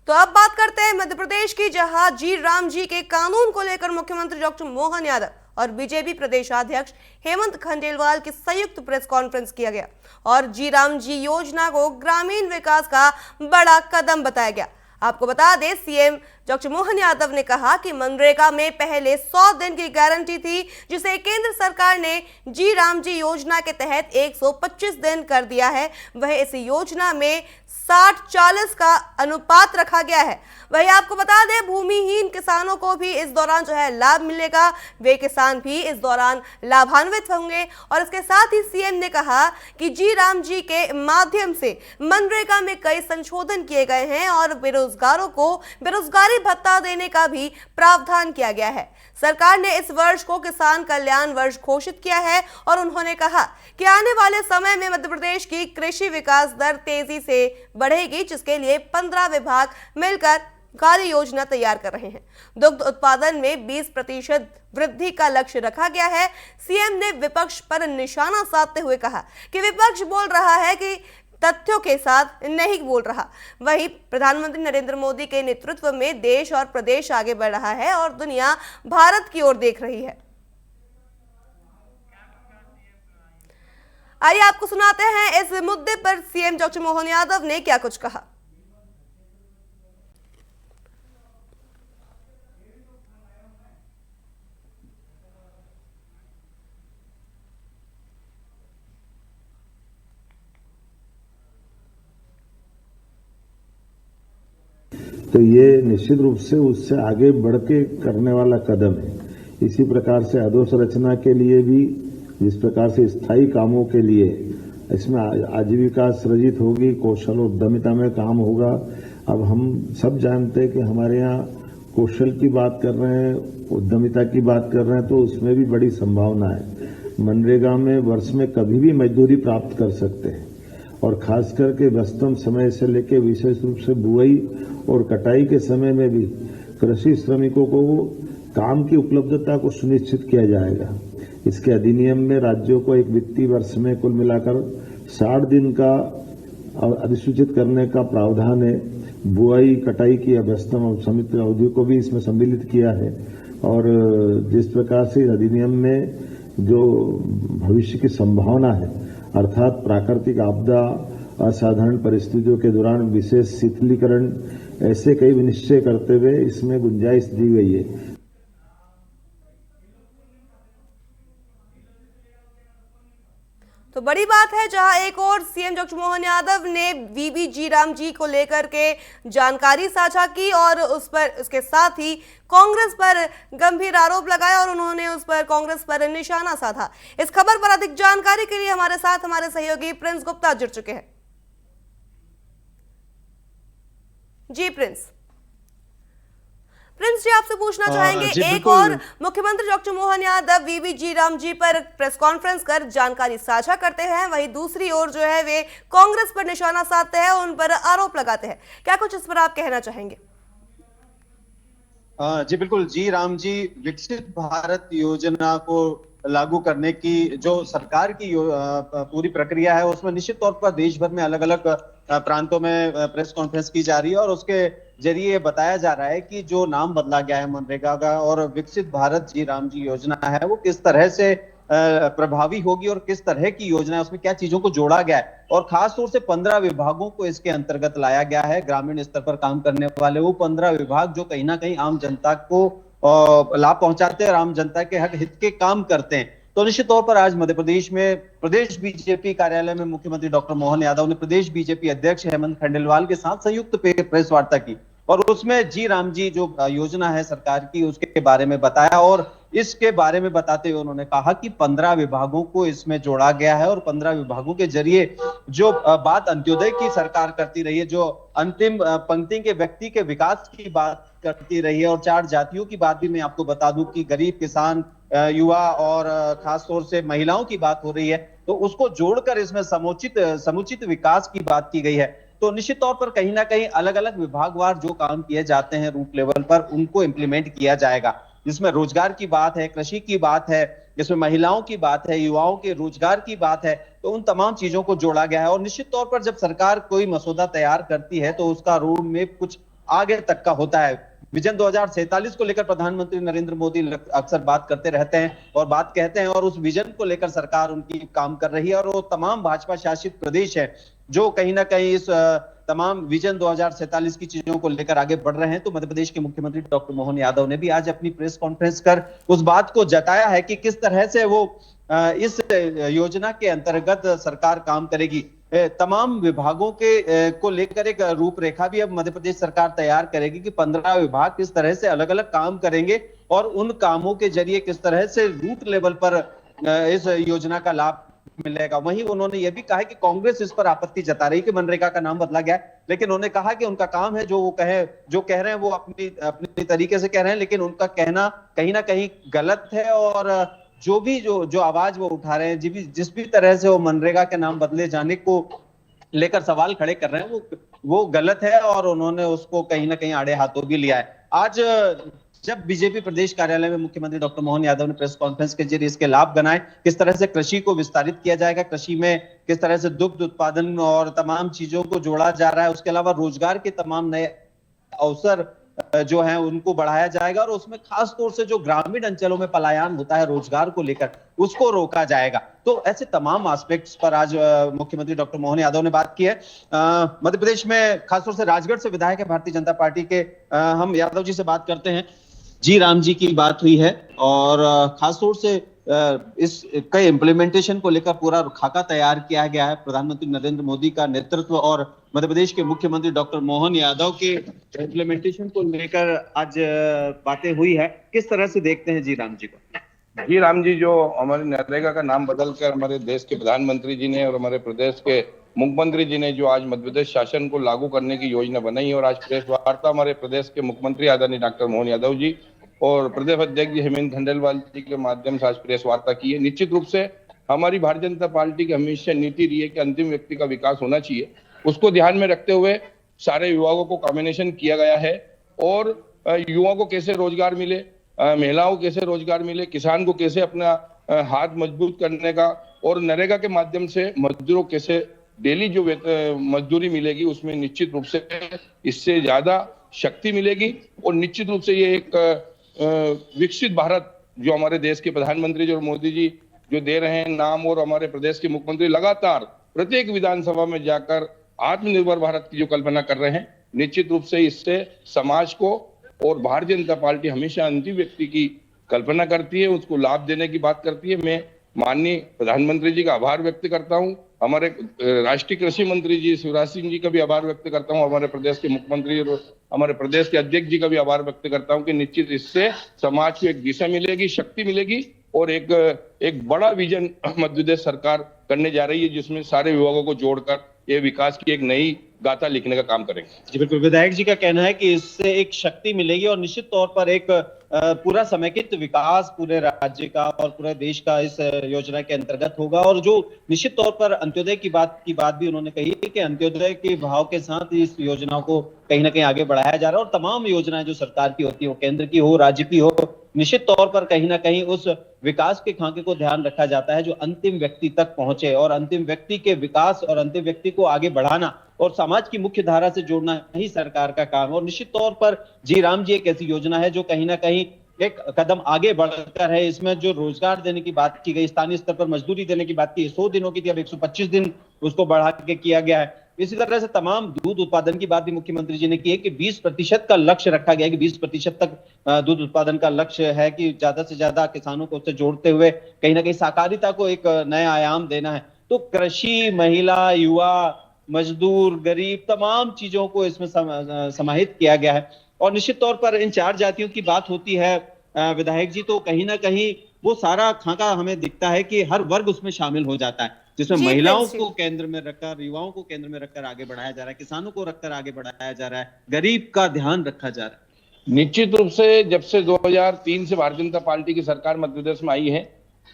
तो अब बात करते हैं मध्य प्रदेश की, जहां जी राम जी के कानून को लेकर मुख्यमंत्री डॉक्टर मोहन यादव और बीजेपी प्रदेशाध्यक्ष हेमंत खंडेलवाल की संयुक्त प्रेस कॉन्फ्रेंस किया गया और जी राम जी योजना को ग्रामीण विकास का बड़ा कदम बताया गया। आपको बता दें, सीएम डॉक्टर मोहन यादव ने कहा कि मनरेगा में पहले 100 दिन की गारंटी थी, जिसे केंद्र सरकार ने जी राम जी योजना के तहत 125 दिन कर दिया है। वह इस योजना में 60-40 का अनुपात रखा गया है। वही आपको बता दें, भूमिहीन किसानों को भी इस दौरान जो है लाभ मिलेगा, वे किसान भी इस दौरान लाभान्वित होंगे। और इसके साथ ही सीएम ने कहा कि जी राम जी के माध्यम से मनरेगा में कई संशोधन किए गए हैं और बेरोजगारों को बेरोजगारी भत्ता देने का भी प्रावधान किया गया है। सरकार ने इस वर्ष को किसान कल्याण वर्ष घोषित किया है और उन्होंने कहा कि आने वाले समय में मध्य प्रदेश की कृषि विकास दर तेजी से बढ़ेगी, जिसके लिए 15 विभाग मिलकर कार्य योजना तैयार कर रहे हैं। दुग्ध उत्पादन में 20% वृद्धि का लक्ष्य रखा गया है। सीएम ने विपक्ष पर निशाना साधते हुए कहा कि विपक्ष बोल रहा है कि तथ्यों के साथ नहीं बोल रहा। वहीं प्रधानमंत्री नरेंद्र मोदी के नेतृत्व में देश और प्रदेश आगे बढ़ रहा है और दुनिया भारत की ओर देख रही है। आइए आपको सुनाते हैं इस मुद्दे पर सीएम डॉक्टर मोहन यादव ने क्या कुछ कहा। तो ये निश्चित रूप से उससे आगे बढ़ के करने वाला कदम है। इसी प्रकार से अधोसंरचना के लिए भी, जिस प्रकार से स्थायी कामों के लिए इसमें आजीविका सृजित होगी, कौशल उद्यमिता में काम होगा। अब हम सब जानते हैं कि हमारे यहाँ कौशल की बात कर रहे हैं, उद्यमिता की बात कर रहे हैं, तो उसमें भी बड़ी संभावना है। मनरेगा में वर्ष में कभी भी मजदूरी प्राप्त कर सकते हैं और खास करके व्यस्तम समय से लेकर विशेष रूप से बुआई और कटाई के समय में भी कृषि श्रमिकों को काम की उपलब्धता को सुनिश्चित किया जाएगा। इसके अधिनियम में राज्यों को एक वित्तीय वर्ष में कुल मिलाकर 60 दिन का अधिसूचित करने का प्रावधान है। बुआई कटाई की व्यस्तम और समित अवधि को भी इसमें सम्मिलित किया है। और जिस प्रकार से अधिनियम में जो भविष्य की संभावना है, अर्थात प्राकृतिक आपदा, असाधारण परिस्थितियों के दौरान विशेष शिथिलीकरण, ऐसे कई निश्चय करते हुए इसमें गुंजाइश दी गई है। तो बड़ी बात है, जहां एक और सीएम डॉक्टर मोहन यादव ने वीबी जी राम जी को लेकर के जानकारी साझा की और उस पर उसके साथ ही कांग्रेस पर गंभीर आरोप लगाया और उन्होंने उस पर कांग्रेस पर निशाना साधा। इस खबर पर अधिक जानकारी के लिए हमारे साथ हमारे सहयोगी प्रिंस गुप्ता जुड़ चुके हैं। जी प्रिंस जी, आपसे पूछना चाहेंगे, एक और मुख्यमंत्री डॉक्टर मोहन यादव वीबी जी राम जी पर प्रेस कॉन्फ्रेंस कर जानकारी साझा करते हैं, वहीं दूसरी ओर जो है वे कांग्रेस पर निशाना साधते हैं, उन पर आरोप लगाते हैं। क्या कुछ इस पर आप कहना चाहेंगे? जी बिल्कुल। जी राम जी विकसित भारत योजना को लागू करने की जो सरकार की पूरी प्रक्रिया है, उसमें निश्चित तौर पर देश भर में अलग अलग प्रांतों में प्रेस कॉन्फ्रेंस की जा रही है और उसके जरिए बताया जा रहा है कि जो नाम बदला गया है मनरेगा का और विकसित भारत जी राम जी योजना है, वो किस तरह से प्रभावी होगी और किस तरह की योजना है, उसमें क्या चीजों को जोड़ा गया है। और खास तौर से 15 विभागों को इसके अंतर्गत लाया गया है। ग्रामीण स्तर पर काम करने वाले वो 15 विभाग जो कहीं ना कहीं आम जनता को लाभ पहुंचाते हैं और आम जनता के हक हित के काम करते हैं। तो निश्चित तौर पर आज मध्य प्रदेश में प्रदेश बीजेपी कार्यालय में मुख्यमंत्री डॉक्टर मोहन यादव ने प्रदेश बीजेपी अध्यक्ष हेमंत खंडेलवाल के साथ संयुक्त प्रेस वार्ता की और उसमें जी राम जी जो योजना है सरकार की, उसके बारे में बताया। और इसके बारे में बताते हुए उन्होंने कहा कि 15 विभागों को इसमें जोड़ा गया है और 15 विभागों के जरिए जो बात अंत्योदय की सरकार करती रही है, जो अंतिम पंक्ति के व्यक्ति के विकास की बात करती रही है, और 4 जातियों की बात भी मैं आपको बता दूं कि गरीब, किसान, युवा और खास तौर से महिलाओं की बात हो रही है, तो उसको जोड़कर इसमें समुचित विकास की बात की गई है। तो निश्चित तौर पर कहीं ना कहीं अलग अलग विभागवार जो काम किए जाते हैं रूट लेवल पर, उनको इंप्लीमेंट किया जाएगा, जिसमें रोजगार की बात है, कृषि की बात है, जिसमें महिलाओं की बात है, युवाओं के रोजगार की बात है। तो उन तमाम चीजों को जोड़ा गया है और निश्चित तौर पर जब सरकार कोई मसौदा तैयार करती है तो उसका रोड में कुछ आगे तक का होता है। विजन 2047 को लेकर प्रधानमंत्री नरेंद्र मोदी अक्सर बात करते रहते हैं और बात कहते हैं, और उस विजन को लेकर सरकार उनकी काम कर रही है, और वो तमाम भाजपा शासित प्रदेश है जो कहीं ना कहीं इस तमाम विजन 2047 की चीजों को लेकर आगे बढ़ रहे हैं। तो मध्य प्रदेश के मुख्यमंत्री डॉक्टर मोहन यादव ने भी आज अपनी प्रेस कॉन्फ्रेंस कर उस बात को जताया है कि किस तरह से वो इस योजना के अंतर्गत सरकार काम करेगी। तमाम विभागों के को लेकर एक रूपरेखा भी अब मध्य प्रदेश सरकार तैयार करेगी कि 15 विभाग किस तरह से अलग अलग काम करेंगे और उन कामों के जरिए किस तरह से रूट लेवल पर इस योजना का लाभ मिलेगा। वहीं उन्होंने यह भी कहा कि कांग्रेस इस पर आपत्ति जता रही कि मनरेगा का नाम बदला गया है, लेकिन उन्होंने कहा कि उनका काम है जो कह रहे हैं वो अपनी तरीके से कह रहे हैं, लेकिन उनका कहना कहीं ना कहीं गलत है, और जो आवाज वो उठा रहे हैं, जिस भी तरह से वो मनरेगा के नाम बदले जाने को लेकर सवाल खड़े कर रहे हैं वो गलत है, और उन्होंने उसको कहीं ना कहीं आड़े हाथों भी लिया है। आज जब बीजेपी प्रदेश कार्यालय में मुख्यमंत्री डॉक्टर मोहन यादव ने प्रेस कॉन्फ्रेंस के जरिए इसके लाभ गिनाए, किस तरह से कृषि को विस्तारित किया जाएगा, कृषि में किस तरह से दुग्ध उत्पादन और तमाम चीजों को जोड़ा जा रहा है, उसके अलावा रोजगार के तमाम नए अवसर जो है उनको बढ़ाया जाएगा, और उसमें खास तौर से जो ग्रामीण अंचलों में पलायन होता है रोजगार को लेकर उसको रोका जाएगा। तो ऐसे तमाम एस्पेक्ट्स पर आज मुख्यमंत्री डॉक्टर मोहन यादव ने बात की है। मध्य प्रदेश में खासतौर से राजगढ़ से विधायक है भारतीय जनता पार्टी के, हम यादव जी से बात करते हैं। जी राम जी की बात हुई है, और खासतौर से इसके इम्प्लीमेंटेशन को लेकर पूरा खाका तैयार किया गया है। प्रधानमंत्री नरेंद्र मोदी का नेतृत्व और मध्य प्रदेश के मुख्यमंत्री डॉक्टर मोहन यादव के इम्प्लीमेंटेशन को लेकर आज बातें हुई है। किस तरह से देखते हैं जी राम जी को? जी राम जी, जो हमारे नरेगा का नाम बदलकर हमारे देश के प्रधानमंत्री जी ने और हमारे प्रदेश के मुख्यमंत्री जी ने जो आज मध्य प्रदेश शासन को लागू करने की योजना बनाई, और आज प्रेस वार्ता हमारे प्रदेश के मुख्यमंत्री आदरणीय डॉक्टर मोहन यादव जी और प्रदेश अध्यक्ष जी हेमंत खंडेलवाल जी के माध्यम से आज प्रेस वार्ता की है। निश्चित रूप से हमारी भारतीय जनता पार्टी की हमेशा नीति रही है कि अंतिम व्यक्ति का विकास होना चाहिए। उसको ध्यान में रखते हुए सारे विभागों को कॉम्बिनेशन किया गया है, और युवाओं को कैसे रोजगार मिले, महिलाओं को कैसे रोजगार मिले, किसान को कैसे अपना हाथ मजबूत करने का, और नरेगा के माध्यम से मजदूरों कैसे डेली जो मजदूरी मिलेगी उसमें निश्चित रूप से इससे ज्यादा शक्ति मिलेगी। और निश्चित रूप से ये एक विकसित भारत जो हमारे देश के प्रधानमंत्री जी और मोदी जी जो दे रहे हैं नाम, और हमारे प्रदेश के मुख्यमंत्री लगातार प्रत्येक विधानसभा में जाकर आत्मनिर्भर भारत की जो कल्पना कर रहे हैं, निश्चित रूप से इससे समाज को, और भारतीय जनता पार्टी हमेशा अंतिम व्यक्ति की कल्पना करती है, उसको लाभ देने की बात करती है। मैं माननीय प्रधानमंत्री जी का आभार व्यक्त करता हूं, हमारे राष्ट्रीय कृषि मंत्री जी शिवराज सिंह जी का भी आभार व्यक्त करता हूं, हमारे प्रदेश के मुख्यमंत्री और हमारे प्रदेश के अध्यक्ष जी का भी आभार व्यक्त करता हूं कि निश्चित इससे समाज को एक दिशा मिलेगी, शक्ति मिलेगी, और एक बड़ा विजन मध्य प्रदेश सरकार करने जा रही है, जिसमें सारे विभागों को जोड़कर ये विकास की एक नई गाथा लिखने का काम करेंगे। जी बिल्कुल, विधायक जी का कहना है कि इससे एक शक्ति मिलेगी और निश्चित तौर पर एक पूरा समेकित विकास पूरे राज्य का और पूरे देश का इस योजना के अंतर्गत होगा। और जो निश्चित तौर पर अंत्योदय की बात भी उन्होंने कही है कि अंत्योदय के भाव के साथ इस योजना को कहीं ना कहीं आगे बढ़ाया जा रहा है, और तमाम योजनाएं जो सरकार की होती है, वो केंद्र की हो, राज्य की हो, निश्चित तौर पर कहीं ना कहीं उस विकास के खाके को ध्यान रखा जाता है जो अंतिम व्यक्ति तक पहुंचे, और अंतिम व्यक्ति के विकास और अंतिम व्यक्ति को आगे बढ़ाना और समाज की मुख्य धारा से जोड़ना ही सरकार का काम है। और निश्चित तौर पर जी राम जी एक ऐसी योजना है जो कहीं ना कहीं एक कदम आगे बढ़कर है। इसमें जो रोजगार देने की बात की गई, स्थानीय स्तर पर मजदूरी देने की बात की, 100 दिनों की थी, अब 125 दिन उसको बढ़ा के किया गया है। इसी तरह से तमाम दूध उत्पादन की बात भी मुख्यमंत्री जी ने की है कि 20% का लक्ष्य रखा गया है, कि 20% तक दूध उत्पादन का लक्ष्य है, कि ज्यादा से ज्यादा किसानों को उससे जोड़ते हुए कहीं ना कहीं सहकारिता को एक नया आयाम देना है। तो कृषि, महिला, युवा, मजदूर, गरीब, तमाम चीजों को इसमें समाहित किया गया है। और निश्चित तौर पर इन 4 जातियों की बात होती है विधायक जी, तो कहीं ना कहीं वो सारा खाका हमें दिखता है कि हर वर्ग उसमें शामिल हो जाता है, जिसमें महिलाओं को केंद्र में रखकर, युवाओं को केंद्र में रखकर आगे बढ़ाया जा रहा है, किसानों को रखकर आगे बढ़ाया जा रहा है, गरीब का ध्यान रखा जा रहा है। निश्चित रूप से जब से 2003 से भारतीय जनता पार्टी की सरकार मध्य प्रदेश में आई है,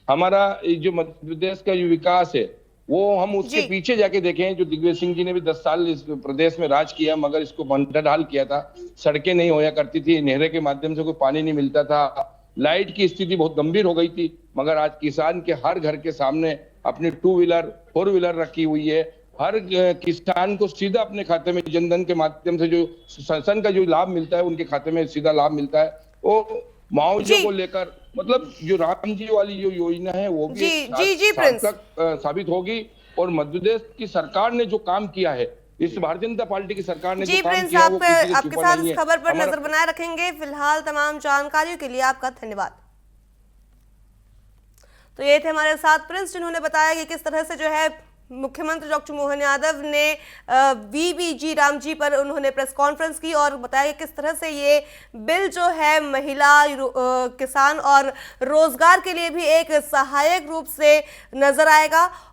हमारा जो मध्य प्रदेश का जो विकास है वो हम उसके पीछे जाके देखें। जो दिग्विजय सिंह जी ने भी 10 साल इस प्रदेश में राज किया, मगर इसको बंटरढाल किया था, सड़कें नहीं होया करती थी, नहरें के माध्यम से कोई पानी नहीं मिलता था, लाइट की स्थिति बहुत गंभीर हो गई थी, मगर आज किसान के हर घर के सामने अपनी 2 व्हीलर 4 व्हीलर रखी हुई है, हर किसान को सीधा अपने खाते में जनधन के माध्यम से जो संस्थान का जो लाभ मिलता है उनके खाते में सीधा लाभ मिलता है। वो मुआवजे जी। को लेकर मतलब जो राम जी वाली जो योजना है वो भी जी, एक जी, जी, प्रिंस। सार्थक साबित होगी। और मध्य प्रदेश की सरकार ने जो काम किया है, इस भारतीय जनता पार्टी की सरकार ने जी जो काम प्रिंस, किया है वो किसी से आपके छुपा साथ नहीं इस है। खबर पर हमारा नजर बनाए रखेंगे। फिलहाल तमाम जानकारियों के लिए आपका धन्यवाद। तो ये थे हमारे साथ प्रिंस, जिन्होंने बताया कि किस तरह से जो है मुख्यमंत्री डॉक्टर मोहन यादव ने वीबीजी राम जी पर उन्होंने प्रेस कॉन्फ्रेंस की और बताया कि किस तरह से ये बिल जो है महिला, किसान और रोजगार के लिए भी एक सहायक रूप से नजर आएगा।